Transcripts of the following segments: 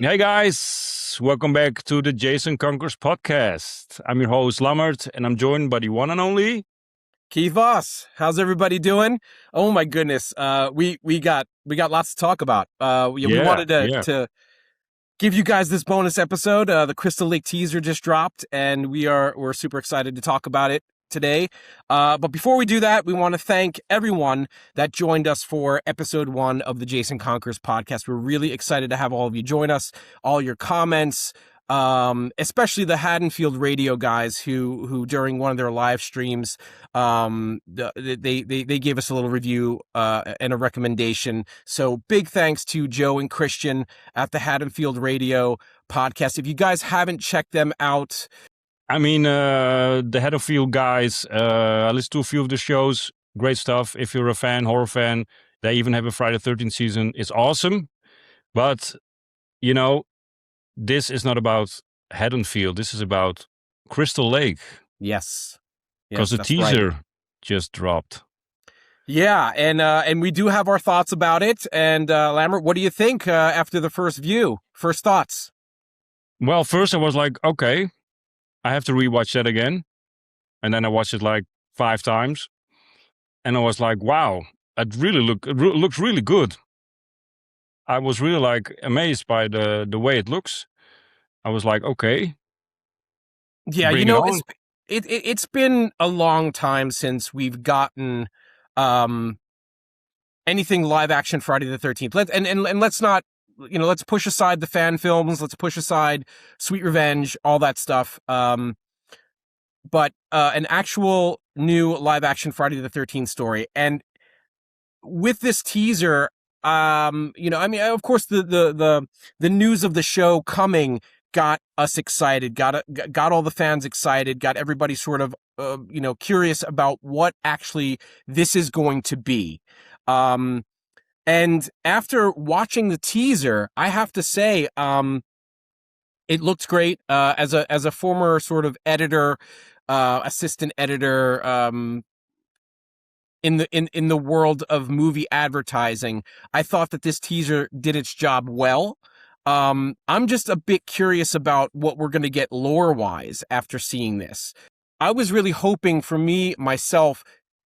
Hey guys, welcome back to the Jason Conquers podcast. I'm your host Lammert, and I'm joined by the one and only Keith Voss. How's everybody doing? Oh my goodness. We got lots to talk about. We yeah, wanted to yeah. to give you guys this bonus episode. The Crystal Lake teaser just dropped, and we're super excited to talk about it today. But before we do that, we want to thank everyone that joined us for episode 1 of the Jason Conquers podcast. We're really excited to have all of you join us, all your comments, especially the Haddonfield radio guys who during one of their live streams, they gave us a little review and a recommendation. So big thanks to Joe and Christian at the Haddonfield radio podcast. If you guys haven't checked them out, I mean, the Haddonfield guys, I listened to a few of the shows. Great stuff. If you're a fan, horror fan, they even have a Friday the 13th season. It's awesome. But, you know, this is not about Haddonfield. This is about Crystal Lake. yes, Because the that's teaser right. just dropped. Yeah, and we do have our thoughts about it. And Lammert, what do you think after the first view? First thoughts? Well, first I was like, okay, I have to rewatch that again. And then I watched it like 5 times. And I was like, wow, it really looks really good. I was really like amazed by the way it looks. I was like, okay, Yeah, bring it on. it's been a long time since we've gotten um, anything live action Friday the 13th. Let's not, let's push aside the fan films. Let's push aside Sweet Revenge, all that stuff. But an actual new live action Friday the 13th story. And with this teaser, I mean, of course, the news of the show coming got us excited, got all the fans excited, got everybody sort of, curious about what actually this is going to be. And after watching the teaser, I have to say, it looked great. As a former sort of editor, assistant editor, in the world of movie advertising, I thought that this teaser did its job well. I'm just a bit curious about what we're going to get lore-wise after seeing this. I was really hoping for myself,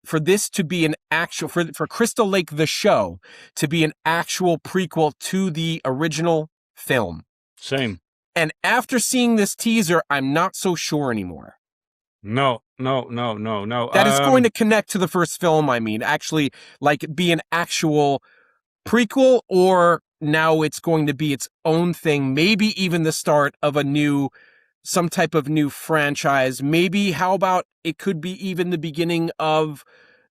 for this to be an actual, for Crystal Lake the show to be an actual prequel to the original film. Same. And after seeing this teaser, I'm not so sure anymore. No. That is going to connect to the first film, I mean, actually, like, be an actual prequel, or now it's going to be its own thing, maybe even the start of some type of new franchise. Maybe, how about it could be even the beginning of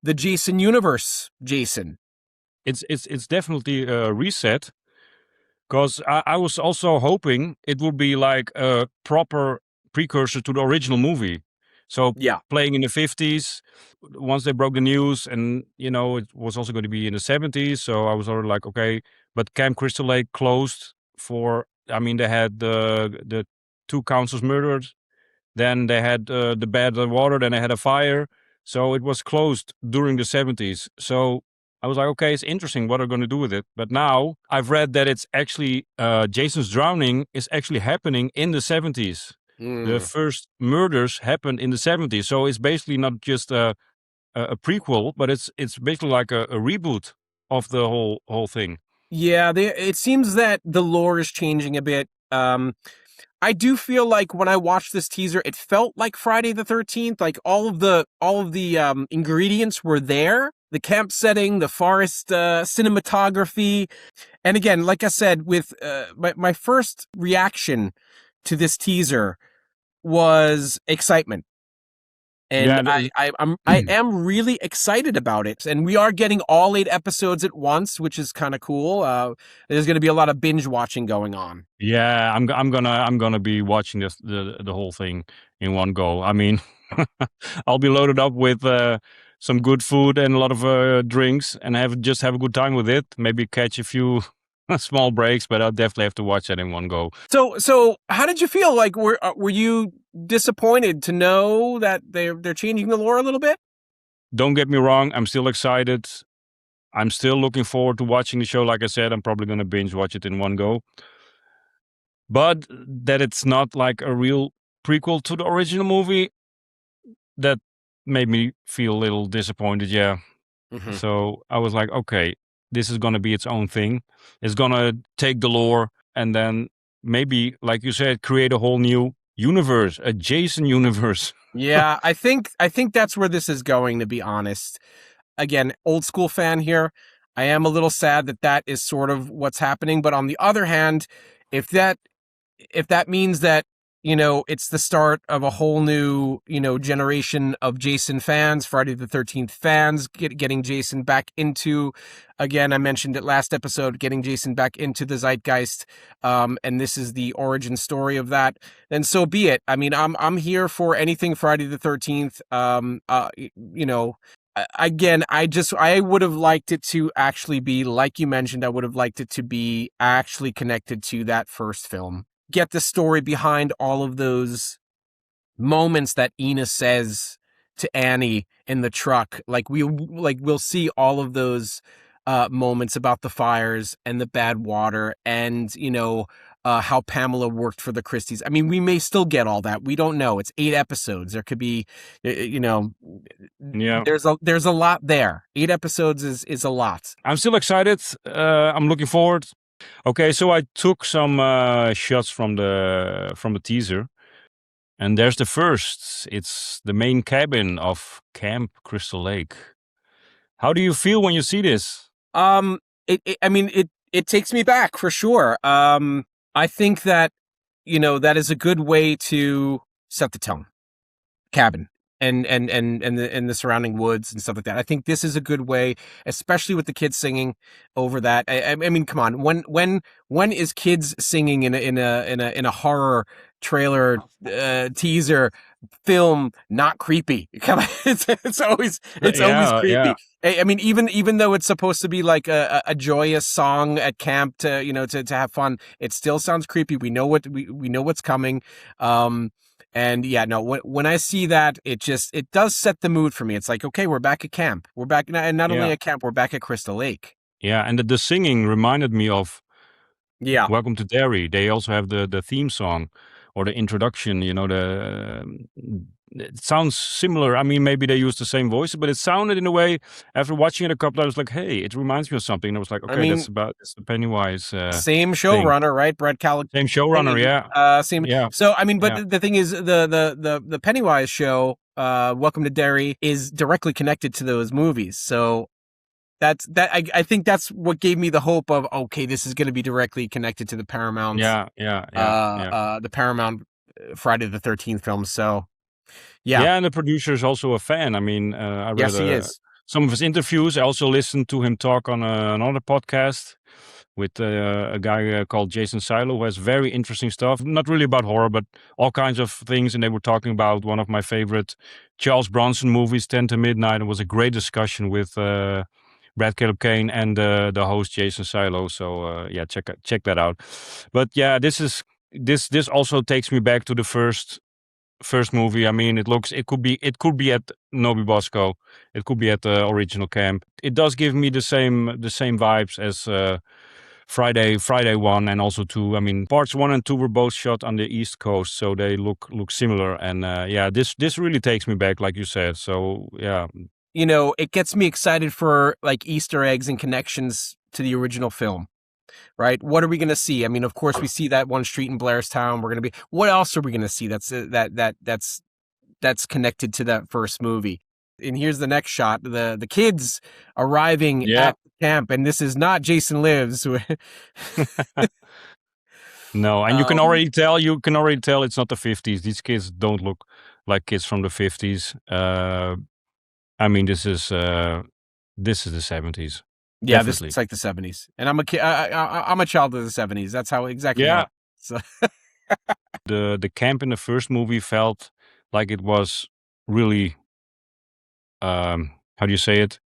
the Jason universe, Jason? It's definitely a reset. Because I was also hoping it would be like a proper precursor to the original movie. So Yeah. playing in the 50s, once they broke the news, and it was also going to be in the 70s. So I was already like, okay, but Camp Crystal Lake closed for. I mean, they had the 2 councils murdered, then they had the bad water, then they had a fire. So it was closed during the 70s. So I was like, okay, it's interesting what they're going to do with it. But now I've read that it's actually Jason's drowning is actually happening in the 70s. The first murders happened in the 70s. So it's basically not just a prequel, but it's basically like a reboot of the whole thing. Yeah, it seems that the lore is changing a bit. I do feel like when I watched this teaser, it felt like Friday the 13th. Like all of the ingredients were there. The camp setting, the forest cinematography. And again, like I said, with my first reaction to this teaser was excitement. And Yeah, I am really excited about it. And we are getting all 8 episodes at once, which is kind of cool. There's going to be a lot of binge watching going on. Yeah, I'm gonna be watching the whole thing in one go. I mean, I'll be loaded up with some good food and a lot of drinks, and have a good time with it. Maybe catch a few small breaks, but I'll definitely have to watch it in one go. So how did you feel? Like, were you disappointed to know that they're changing the lore a little bit? Don't get me wrong, I'm still excited. I'm still looking forward to watching the show. Like I said, I'm probably gonna binge watch it in one go. but that it's not like a real prequel to the original movie, that made me feel a little disappointed. Yeah. Hmm. So I was like, okay, this is going to be its own thing. It's going to take the lore and then maybe, like you said, create a whole new universe, a Jason universe. Yeah, I think that's where this is going, to be honest. Again, old school fan here. I am a little sad that that is sort of what's happening, but on the other hand, if that if that means that, it's the start of a whole new, generation of Jason fans, Friday the 13th fans, getting Jason back into, again, I mentioned it last episode, getting Jason back into the zeitgeist, and this is the origin story of that, then so be it. I mean, I'm here for anything Friday the 13th. Again, I would have liked it to actually be, like you mentioned, I would have liked it to be actually connected to that first film. Get the story behind all of those moments that Ina says to Annie in the truck. We'll see all of those moments about the fires and the bad water, and how Pamela worked for the Christies. I mean, we may still get all that. We don't know. It's 8 episodes. There could be, Yeah. there's a lot there. 8 episodes is a lot. I'm still excited. I'm looking forward. Okay, so I took some shots from the teaser, and there's the first. It's the main cabin of Camp Crystal Lake. How do you feel when you see this? I mean, it takes me back for sure. I think that, that is a good way to set the tone. Cabin and the surrounding woods and stuff like that. I think this is a good way, especially with the kids singing over that. I mean, come on, when is kids singing in a horror trailer, teaser film not creepy? Come on, it's always Yeah, yeah, creepy. I mean, even though it's supposed to be like a joyous song at camp to have fun, it still sounds creepy. We know we know what's coming. And yeah, no, when I see that, it does set the mood for me. It's like, okay, we're back at camp. We're back, and not only yeah, at camp, we're back at Crystal Lake. yeah. And the singing reminded me of Yeah. Welcome to Derry. They also have the theme song or the introduction. It sounds similar. I mean, maybe they use the same voice, but it sounded in a way. After watching it a couple, I was like, hey, it reminds me of something. And I was like, I okay, mean, it's the Pennywise same thing. showrunner, right? Brett Calick Same showrunner. singing. Yeah, Same. yeah, So I mean, but yeah, the thing is, the Pennywise show, Welcome to Derry, is directly connected to those movies. So I think that's what gave me the hope of, okay, this is going to be directly connected to the Paramount, yeah, yeah, yeah, yeah. the Paramount Friday the 13th film. So yeah, Yeah, and the producer is also a fan. I mean, I read yes, he is. some of his interviews. I also listened to him talk on another podcast with a guy called Jason Silo, who has very interesting stuff. Not really about horror, but all kinds of things. And they were talking about one of my favorite Charles Bronson movies, 10 to Midnight. It was a great discussion with Brad Caleb Kane and the host Jason Silo. So yeah, check that out. But yeah, this also takes me back to the first movie. I mean, it could be at Nobi Bosco, it could be at the original camp. It does give me the same vibes as Friday 1 and also 2. I mean, parts 1 and 2 were both shot on the East Coast, so they look similar. And yeah, this really takes me back, like you said. So yeah, It gets me excited for like Easter eggs and connections to the original film. Right? What are we going to see? I mean, of course, we see that one street in Blairstown. We're going to be. What else are we going to see? That's connected to that first movie. And here's the next shot: the kids arriving yeah. at camp, and this is not Jason Lives. No, and um, you can already tell it's not the 50s. These kids don't look like kids from the 50s. I mean, this is the 70s, yeah, this definitely. looks like the 70s, and I'm a kid. I'm a child of the 70s. That's exactly how. Yeah, So the camp in the first movie felt like it was really, how do you say it?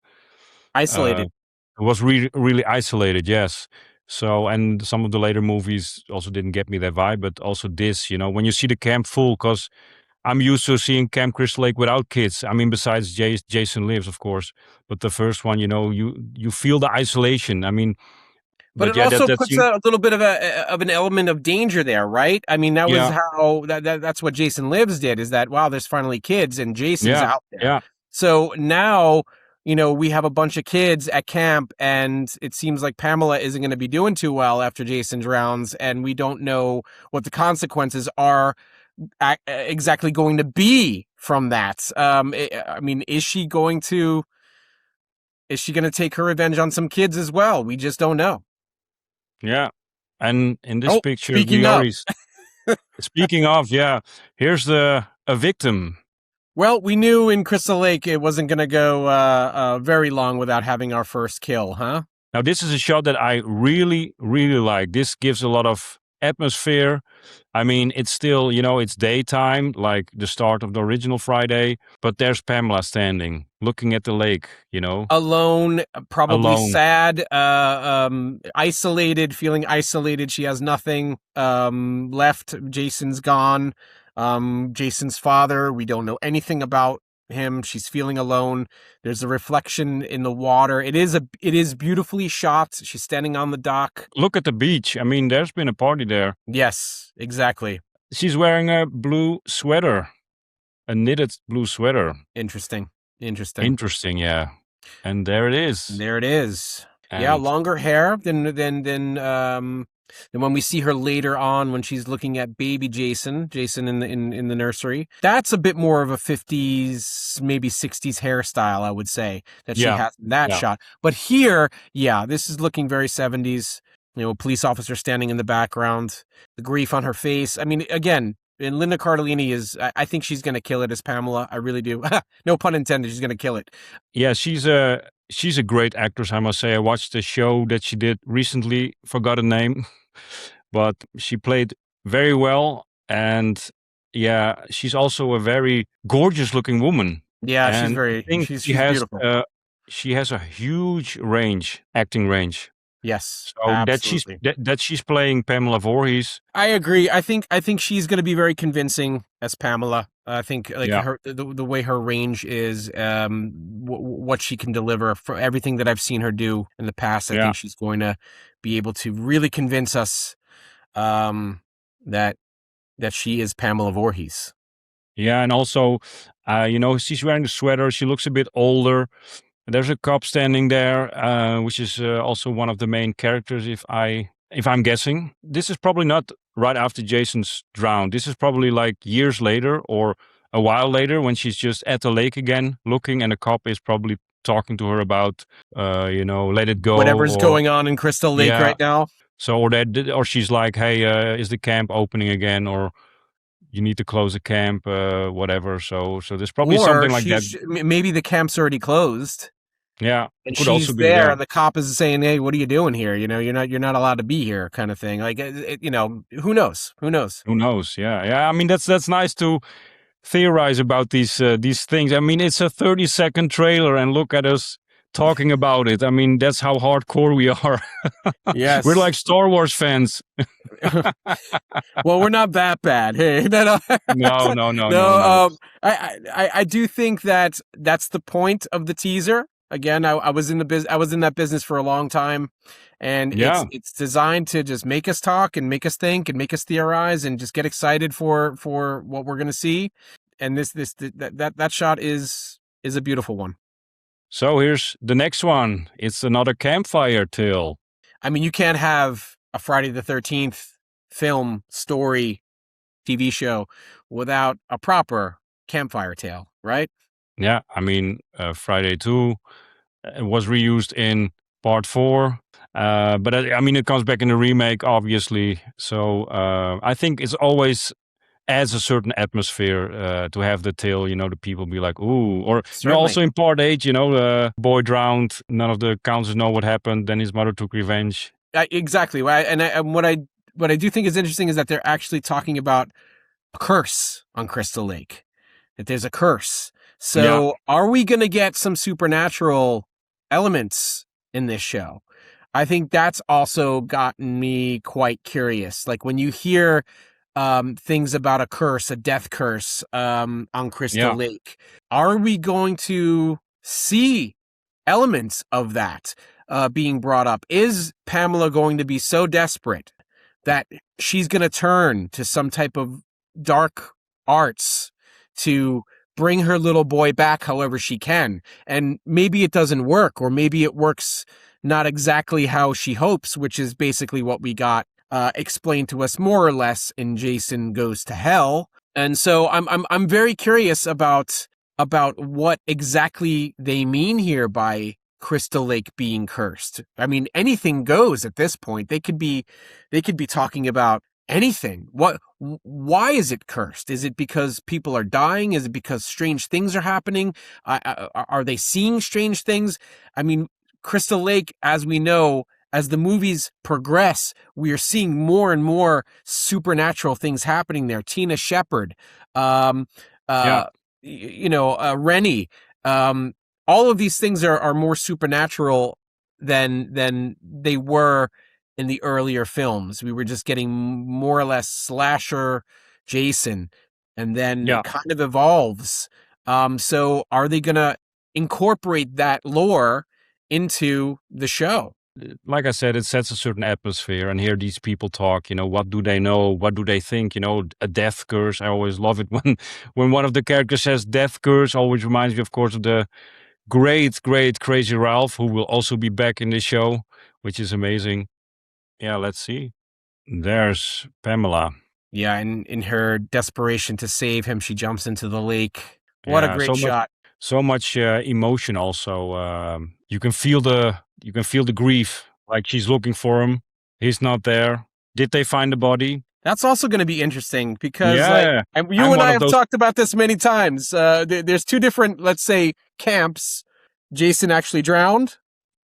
Uh, isolated. it was really really isolated. Yes. So, and some of the later movies also didn't get me that vibe, but also this, when you see the camp full, because I'm used to seeing Camp Crystal Lake without kids. I mean, besides Jason Lives, of course, but the first one, you feel the isolation. I mean, But But it yeah, also that's puts a little bit of an element of danger there, right? I mean, that was yeah, how that's what Jason Lives did. Is that wow? There's finally kids, and Jason's yeah, out there. yeah, So now we have a bunch of kids at camp, and it seems like Pamela isn't going to be doing too well after Jason drowns, and we don't know what the consequences are exactly going to be from that. I mean, is she going to take her revenge on some kids as well? We just don't know. yeah. And in this Oh, picture, speaking we of, already speaking of, yeah, here's a victim. well, we knew in Crystal Lake it wasn't going to go very long without having our first kill, huh? Now, this is a shot that I really, really like. This gives a lot of atmosphere. I mean, it's still, it's daytime, like the start of the original Friday, but there's Pamela standing, looking at the lake, Alone, probably alone. sad, isolated, feeling isolated. She has nothing left. Jason's gone. Jason's father, we don't know anything about him. She's feeling alone. There's a reflection in the water. It is beautifully shot. She's standing on the dock. Look at the beach. I mean, there's been a party there. Yes, exactly. She's wearing a blue sweater, a knitted blue sweater. Interesting. Interesting, yeah. And there it is. There it is. Yeah, And longer hair than when we see her later on when she's looking at baby Jason in the nursery. That's a bit more of a 50s, maybe 60s hairstyle, I would say, that she yeah, has in that yeah, shot. But here, yeah, this is looking very 70s. Police officer standing in the background, the grief on her face. I mean, again, and Linda Cardellini I think she's going to kill it as Pamela. I really do. No pun intended. She's going to kill it. yeah. She's a great actress, I must say. I watched a show that she did recently, forgot her name, but she played very well. And yeah, she's also a very gorgeous looking woman. Yeah, And I think she's beautiful. she has a huge acting range. Yes, So absolutely. that she's playing Pamela Voorhees. I agree. I think she's going to be very convincing as Pamela. I think like Yeah, the way her range is, what she can deliver for everything that I've seen her do in the past. I yeah. think she's going to be able to really convince us that she is Pamela Voorhees. Yeah, and also, she's wearing a sweater. She looks a bit older. There's a cop standing there, which is also one of the main characters. If I'm guessing, this is probably not right after Jason's drowned. This is probably like years later or a while later when she's just at the lake again, looking, and the cop is probably talking to her about, let it go, Whatever's or going on in Crystal Lake yeah. right now. So or she's like, hey, is the camp opening again, or you need to close the camp, whatever. So there's probably Or something like that. maybe the camp's already closed. Yeah, And could also she's be there, there. and the cop is saying, "Hey, what are you doing here? You're not allowed to be here," kind of thing. Like, who knows? Who knows? Who knows? Yeah, yeah. I mean, that's nice to theorize about these things. I mean, it's a 30-second trailer, and look at us talking about it. I mean, that's how hardcore we are. We're Yes. like Star Wars fans. Well, we're not that bad. Hey, no, No, no, no, no, no. no. I do think that that's the point of the teaser. Again, I was in that business for a long time, and Yeah. it's designed to just make us talk and make us think and make us theorize and just get excited for what we're gonna see. And that shot is a beautiful one. So here's the next one. It's another campfire tale. I mean, you can't have a Friday the 13th film, story, TV show without a proper campfire tale, right? Yeah, I mean, Friday 2 was reused in part 4. But I mean, it comes back in the remake, obviously. So I think it's always adds a certain atmosphere to have the tale, the people be like, ooh. Or, Certainly. also in part 8, the boy drowned. None of the counselors know what happened. Then his mother took revenge. Exactly. And what I do think is interesting is that they're actually talking about a curse on Crystal Lake, that there's a curse. So are we going to get some supernatural elements in this show? I think that's also gotten me quite curious. Like when you hear things about a curse, a death curse on Crystal Lake, are we going to see elements of that? being brought up. Is Pamela going to be so desperate that she's going to turn to some type of dark arts to bring her little boy back however she can? And maybe it doesn't work, or maybe it works not exactly how she hopes, which is basically what we got explained to us more or less in Jason Goes to Hell. And so I'm very curious about what exactly they mean here by Crystal Lake being cursed. I mean, anything goes at this point. They could be talking about anything. Why is it cursed? Is it because people are dying? Is it because strange things are happening? Are they seeing strange things? I mean, Crystal Lake, as we know, as the movies progress, we are seeing more and more supernatural things happening there. Tina Shepard, Yeah. Rennie, all of these things are more supernatural than they were in the earlier films. We were just getting more or less slasher Jason, and then Yeah. it kind of evolves. So are they gonna incorporate that lore into the show? Like I said, it sets a certain atmosphere, and here these people talk. What do they know? What do they think? A death curse. I always love it when one of the characters says death curse. Always reminds me, of course, of the great, great Crazy Ralph, who will also be back in the show, which is amazing. Yeah, let's see. There's Pamela. Yeah, and in her desperation to save him, she jumps into the lake. What a Yeah, great shot. so much emotion. Also, you can feel the grief. Like she's looking for him. He's not there. Did they find the body? That's also going to be interesting because, Yeah, you I'm and one I of have those. talked about this many times. There's two different, let's say, camps. Jason actually drowned,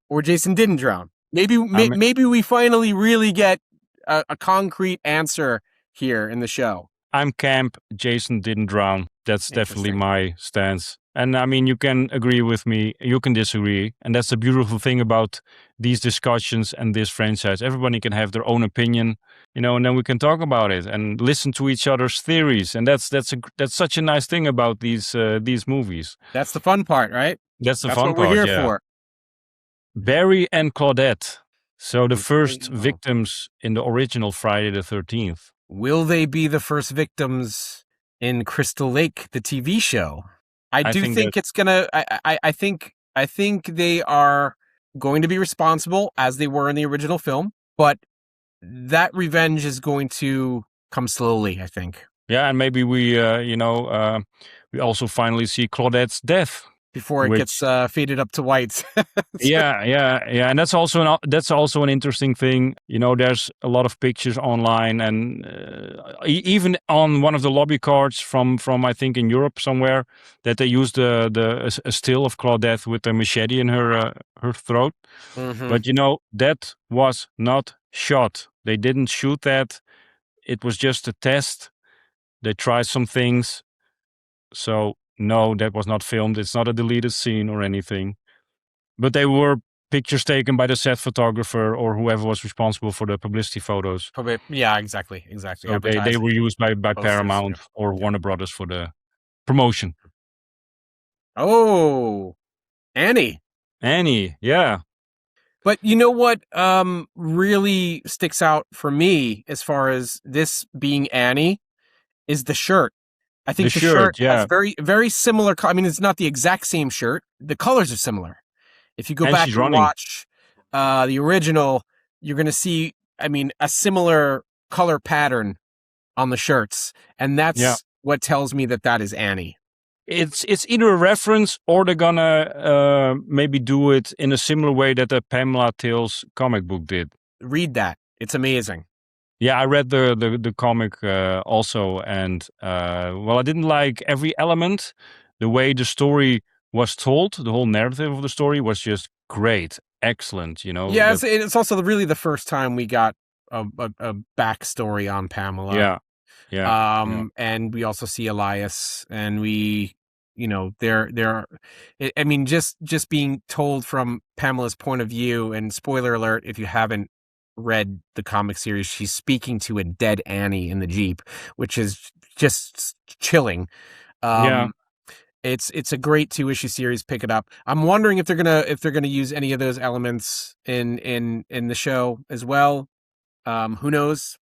or Jason didn't drown. Maybe I'm maybe we finally really get a concrete answer here in the show. I'm camp. Jason didn't drown. That's definitely Interesting. my stance. And I mean, you can agree with me, you can disagree. And that's the beautiful thing about these discussions and this franchise. Everybody can have their own opinion, and then we can talk about it and listen to each other's theories. And that's such a nice thing about these movies. That's the fun part, right? That's the That's fun what we're part, here yeah. for. Barry and Claudette. So the There first you go. victims in the original Friday the 13th. Will they be the first victims in Crystal Lake, the TV show? I I do think that think it's gonna. I think they are going to be responsible as they were in the original film, but that revenge is going to come slowly. I think Yeah, and maybe we also finally see Claudette's death, before it gets which faded up to white. yeah, and that's also an interesting thing. There's a lot of pictures online, and even on one of the lobby cards from I think in Europe somewhere, that they used a still of Claudette with a machete in her throat. Mm-hmm. But that was not shot. They didn't shoot that. It was just a test. They tried some things. So no, that was not filmed. It's not a deleted scene or anything. But they were pictures taken by the set photographer or whoever was responsible for the publicity photos. Yeah, exactly. So they Advertising were used by posters. Paramount or Yeah. Warner Brothers for the promotion. Oh, Annie. Annie, yeah, But you know what really sticks out for me as far as this being Annie is the shirt. I the think the shirt shirt, has yeah, very, very similar. I mean, it's not the exact same shirt. The colors are similar. If you go and back she's and running. watch the original, you're going to see, I mean, a similar color pattern on the shirts. And Yeah, that's what tells me that is Annie. it's either a reference or they're gonna maybe do it in a similar way that the Pamela Tales comic book did. Read that. It's amazing. Yeah, I read the comic also, and well, I didn't like every element. The way the story was told, the whole narrative of the story was just great, excellent. Yeah, it's also really the first time we got a backstory on Pamela. Yeah, yeah. And we also see Elias, and we, they're, I mean, just being told from Pamela's point of view, and spoiler alert, if you haven't read the comic series, she's speaking to a dead Annie in the Jeep, which is just chilling. Yeah. Um, It's a great 2-issue series. Pick it up. I'm wondering if they're gonna use any of those elements in the show as well. Who knows?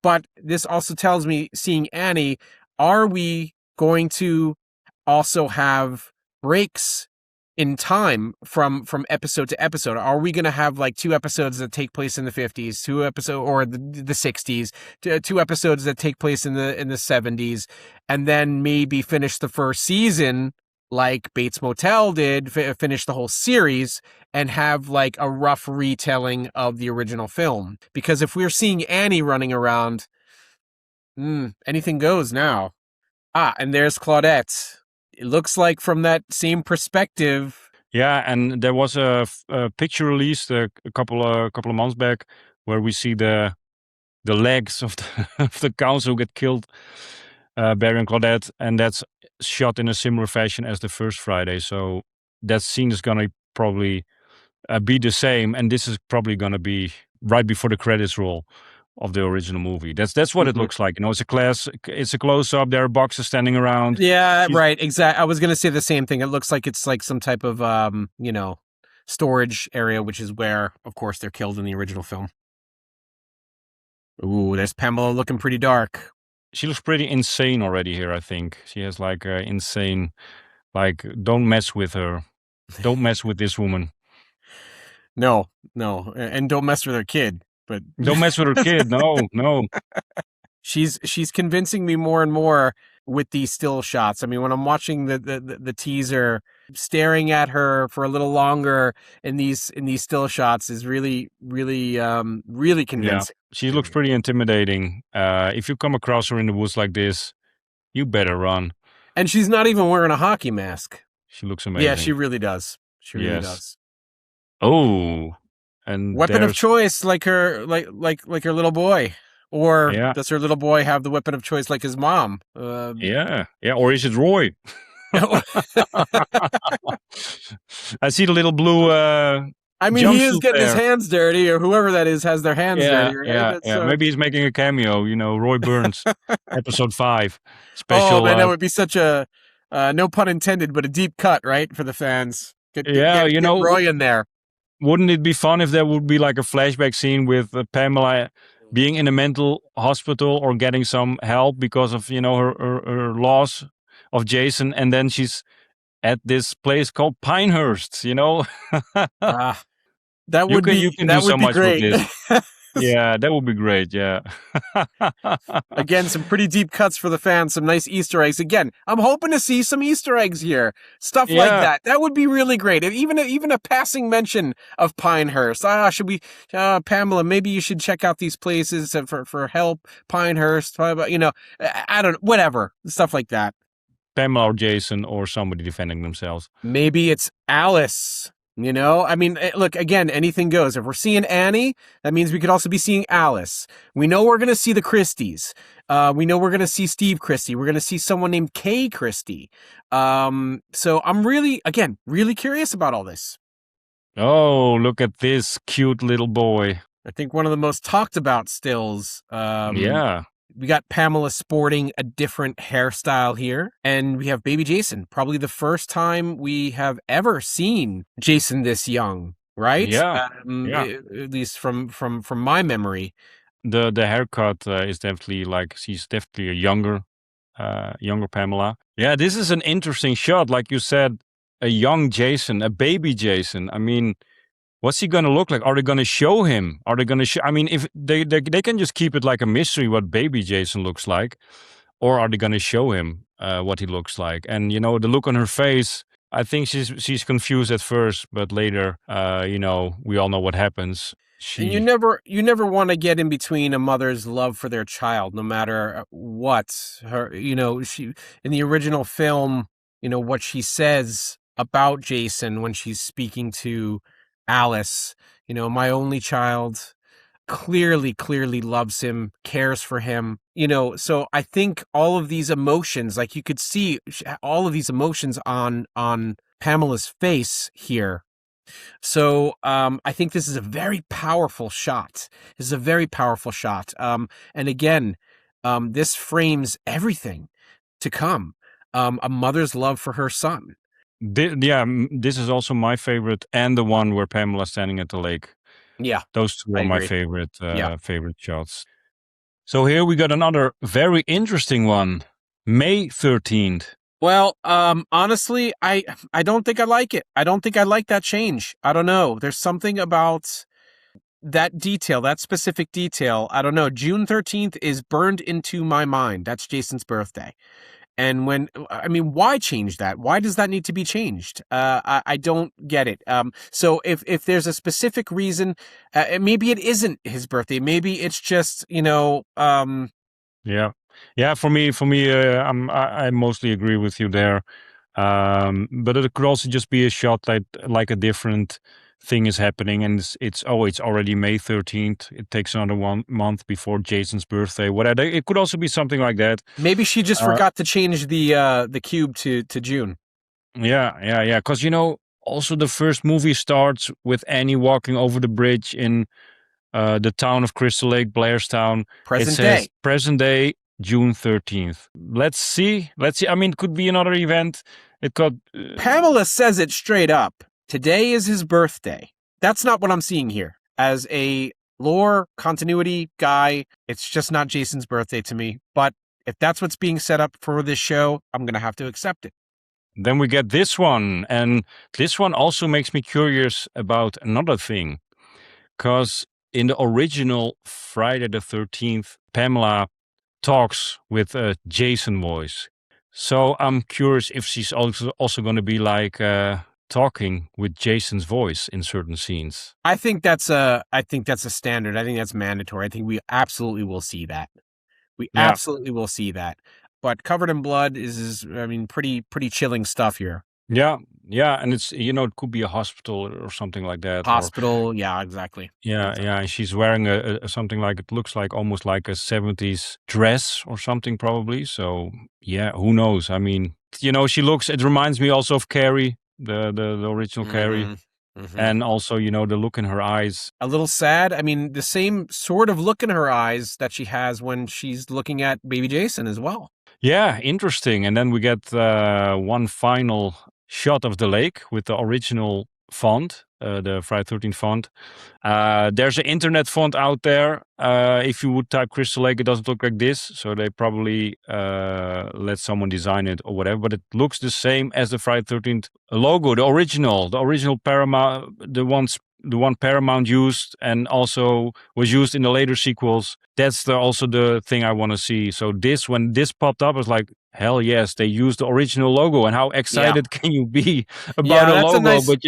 But this also tells me, seeing Annie, are we going to also have breaks in time from episode to episode? Are we going to have like 2 episodes that take place in the 50s, 2 episode or the 60s, 2 episodes that take place in the 70s, and then maybe finish the first season like Bates Motel did, finish the whole series and have like a rough retelling of the original film? Because if we're seeing Annie running around, anything goes now. And there's Claudette. It looks like from that same perspective. Yeah, and there was a picture released a couple of months back where we see the legs of the, of the counts who get killed, Barry and Claudette, and that's shot in a similar fashion as the first Friday. So that scene is gonna probably be the same, and this is probably gonna be right before the credits roll of the original movie. That's what it looks like. It's a close up. There are boxes standing around. Yeah, right. Exactly. I was going to say the same thing. It looks like it's like some type of storage area, which is where, of course, they're killed in the original film. Ooh, there's Pamela looking pretty dark. She looks pretty insane already here, I think. She has like insane, like, don't mess with her. Don't mess with this woman. No, and don't mess with her kid. But don't mess with her kid. No. She's convincing me more and more with these still shots. I mean, when I'm watching the teaser, staring at her for a little longer in these still shots is really convincing. Yeah, she looks pretty intimidating. If you come across her in the woods like this, you better run. And she's not even wearing a hockey mask. She looks amazing. Yeah, she really does. She really does. Oh, and weapon of choice, like her little boy. Or does her little boy have the weapon of choice like his mom? Yeah. Or is it Roy? I see the little blue. I mean, he is getting his hands dirty, or whoever that is has their hands dirty. Right? Yeah. Maybe he's making a cameo. Roy Burns, episode 5 special. Oh man, that would be such a no pun intended, but a deep cut, right, for the fans. Get Roy in there. Wouldn't it be fun if there would be like a flashback scene with Pamela being in a mental hospital or getting some help because of her loss of Jason, and then she's at this place called Pinehurst. That would be great. Yeah, that would be great. Yeah. Again, some pretty deep cuts for the fans, some nice Easter eggs. Again, I'm hoping to see some Easter eggs here. Stuff like that. That would be really great. Even a passing mention of Pinehurst. Pamela, maybe you should check out these places for help. Pinehurst, I don't know, whatever. Stuff like that. Pamela or Jason or somebody defending themselves. Maybe it's Alice. I mean, look, again, anything goes. If we're seeing Annie, that means we could also be seeing Alice. We know we're going to see the Christies. We know we're going to see Steve Christie. We're going to see someone named Kay Christie. So I'm really curious about all this. Oh, look at this cute little boy. I think one of the most talked about stills. We got Pamela sporting a different hairstyle here, and we have baby Jason. Probably the first time we have ever seen Jason this young, right? Yeah. At least from my memory. The haircut is definitely she's definitely a younger Pamela. Yeah, this is an interesting shot. Like you said, a young Jason, a baby Jason. I mean, what's he going to look like? Are they going to show him? Are they going to show? I mean, if they can just keep it like a mystery what baby Jason looks like, or are they going to show him what he looks like? And the look on her face, I think she's confused at first, but later, we all know what happens. And you never want to get in between a mother's love for their child, no matter what. She in the original film, what she says about Jason when she's speaking to Alice, my only child, clearly loves him, cares for him, so I think all of these emotions, like you could see all of these emotions on Pamela's face here. So I think this is a very powerful shot. And again, this frames everything to come. a mother's love for her son. This is also my favorite, and the one where Pamela's standing at the lake. Yeah, Those two I are my agree. favorite Yeah. favorite shots. So here we got another very interesting one. May 13th. Well, honestly, I don't think I like it. I don't think I like that change. I don't know. There's something about that detail, that specific detail. I don't know. June 13th is burned into my mind. That's Jason's birthday. And I mean, why change that? Why does that need to be changed? I don't get it. So if there's a specific reason, maybe it isn't his birthday. Maybe it's just, Yeah. For me, I mostly agree with you there. But it could also just be a shot that like a different thing is happening, and it's already May 13th. It takes another 1 month before Jason's birthday. Whatever. It could also be something like that. maybe she just Uh, forgot to change the cube to June. yeah. Because also the first movie starts with Annie walking over the bridge in the town of Crystal Lake, Blairstown. It Present says day. present day, June 13th. Let's see. I mean, it could be another event. It could. Pamela says it straight up. Today is his birthday. That's not what I'm seeing here. As a lore continuity guy, it's just not Jason's birthday to me. But if that's what's being set up for this show, I'm going to have to accept it. Then we get this one. And this one also makes me curious about another thing. Because in the original Friday the 13th, Pamela talks with a Jason voice. So I'm curious if she's also going to be like talking with Jason's voice in certain scenes. I think that's a standard. I think that's mandatory. I think we absolutely will see that. We Yeah. absolutely will see that. But Covered in Blood is I mean, pretty chilling stuff here. Yeah, and it's it could be a hospital or something like that, or Hospital, yeah, exactly. yeah, and she's wearing a something like it looks like almost like a 70s dress or something probably. So yeah, who knows? I mean, she looks. It reminds me also of Carrie, the original Carrie, and also the look in her eyes. A little sad. I mean, the same sort of look in her eyes that she has when she's looking at baby Jason as well. Yeah, interesting. And then we get one final shot of the lake with the original font, the Friday 13th font. There's an internet font out there. If you would type Crystal Lake, it doesn't look like this. So they probably let someone design it or whatever. But it looks the same as the Friday 13th logo, the original Paramount, the one Paramount used and also was used in the later sequels. That's also the thing I want to see. So when this popped up, I was like, hell yes, they used the original logo. And how excited can you be about Yeah, a that's a logo? nice. But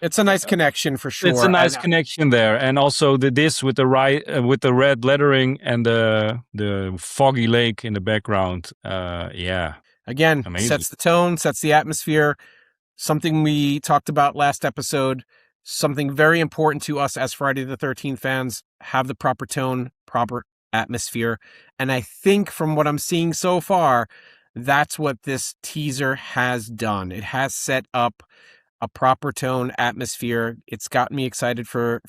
It's a nice connection for it's a sure. nice connection there, and also this with the red lettering and the foggy lake in the background. Yeah, Again, amazing. sets the tone, sets the atmosphere. Something we talked about last episode. Something very important to us as Friday the 13th fans. Have the proper tone, proper atmosphere, and I think from what I'm seeing so far, that's what this teaser has done. It has set up a proper tone, atmosphere. It's got me excited for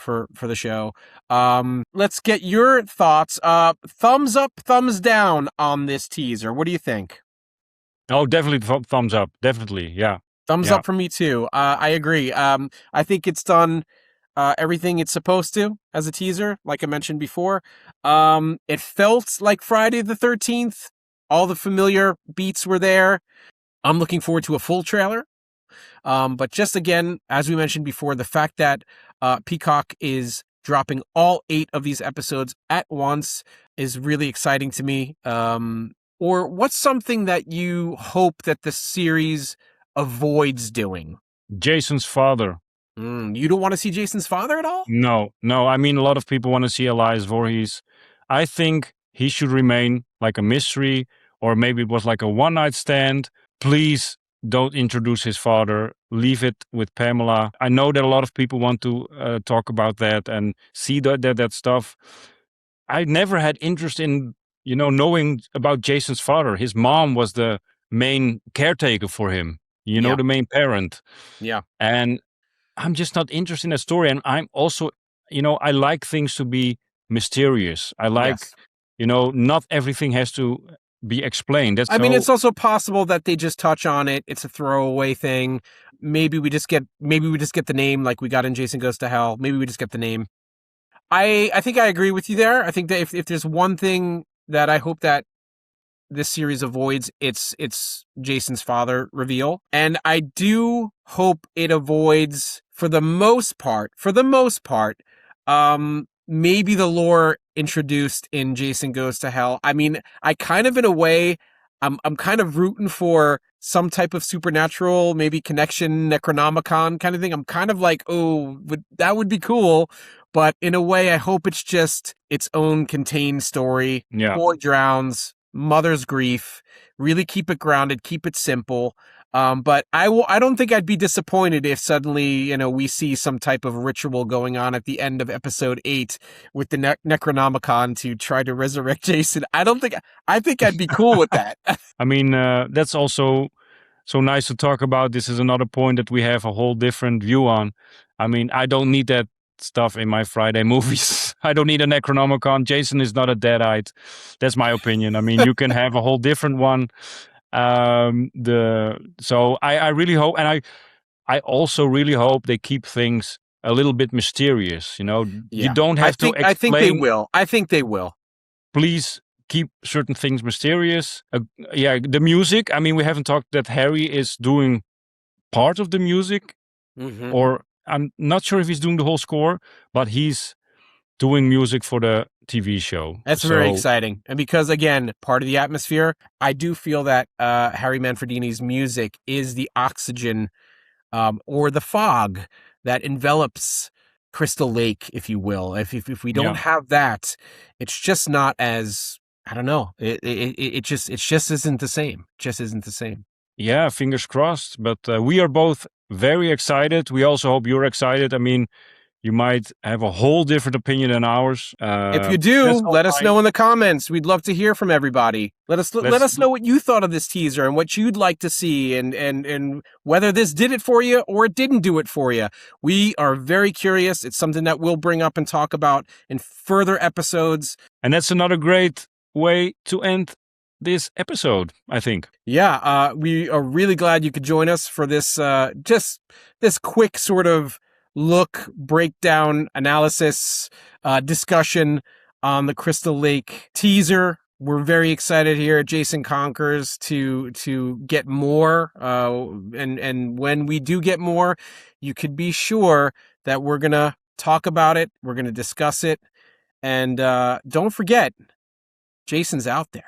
the show. Let's get your thoughts. Thumbs up, thumbs down on this teaser. What do you think? Oh, definitely thumbs up. Definitely, yeah. Thumbs up for me too. I agree. I think it's done everything it's supposed to as a teaser, like I mentioned before. It felt like Friday the 13th. All the familiar beats were there. I'm looking forward to a full trailer. But just again, as we mentioned before, the fact that Peacock is dropping all 8 of these episodes at once is really exciting to me. Or what's something that you hope that the series avoids doing? Jason's father. You don't want to see Jason's father at all? No. I mean, a lot of people want to see Elias Voorhees. I think he should remain like a mystery, or maybe it was like a one-night stand. Please don't introduce his father. Leave it with Pamela. I know that a lot of people want to talk about that and see that stuff. I never had interest in knowing about Jason's father. His mom was the main caretaker for him. Yeah. The main parent. Yeah. And I'm just not interested in that story. And I'm also, I like things to be mysterious. I like, Yes. not everything has to be explained. That's I mean, it's also possible that they just touch on it. It's a throwaway thing. Maybe we just get the name like we got in Jason Goes to Hell. Maybe we just get the name. I think I agree with you there. I think that if there's one thing that I hope that this series avoids, it's Jason's father reveal. And I do hope it avoids, for the most part, maybe the lore introduced in Jason Goes to Hell. I mean, I kind of, in a way, I'm kind of rooting for some type of supernatural, maybe connection, Necronomicon kind of thing. I'm kind of like, oh, that would be cool. But in a way, I hope it's just its own contained story. Yeah. Boy drowns, mother's grief. Really keep it grounded, keep it simple. But I don't think I'd be disappointed if suddenly, we see some type of ritual going on at the end of episode 8 with the Necronomicon to try to resurrect Jason. I think I'd be cool with that. I mean, that's also so nice to talk about. This is another point that we have a whole different view on. I mean, I don't need that stuff in my Friday movies. I don't need a Necronomicon. Jason is not a deadite. That's my opinion. I mean, you can have a whole different one. So I really hope, and I also really hope they keep things a little bit mysterious. You don't have to explain. I think they will. I think they will. Please keep certain things mysterious. The music. I mean, we haven't talked that Harry is doing part of the music, or I'm not sure if he's doing the whole score, but he's doing music for the TV show. That's very exciting. And because, again, part of the atmosphere, I do feel that Harry Manfredini's music is the oxygen or the fog that envelops Crystal Lake, if you will. If we don't have that, it's just not as, I don't know. It just isn't the same. Just isn't the same. Yeah, fingers crossed. But we are both very excited. We also hope you're excited. I mean, you might have a whole different opinion than ours. If you do, let us know in the comments. We'd love to hear from everybody. Let us know what you thought of this teaser and what you'd like to see, and whether this did it for you or it didn't do it for you. We are very curious. It's something that we'll bring up and talk about in further episodes. And that's another great way to end this episode, I think. Yeah, we are really glad you could join us for this just this quick sort of look, breakdown, analysis, discussion on the Crystal Lake teaser. We're very excited here at Jason Conquers to get more. And when we do get more, you could be sure that we're going to talk about it. We're going to discuss it. And don't forget, Jason's out there.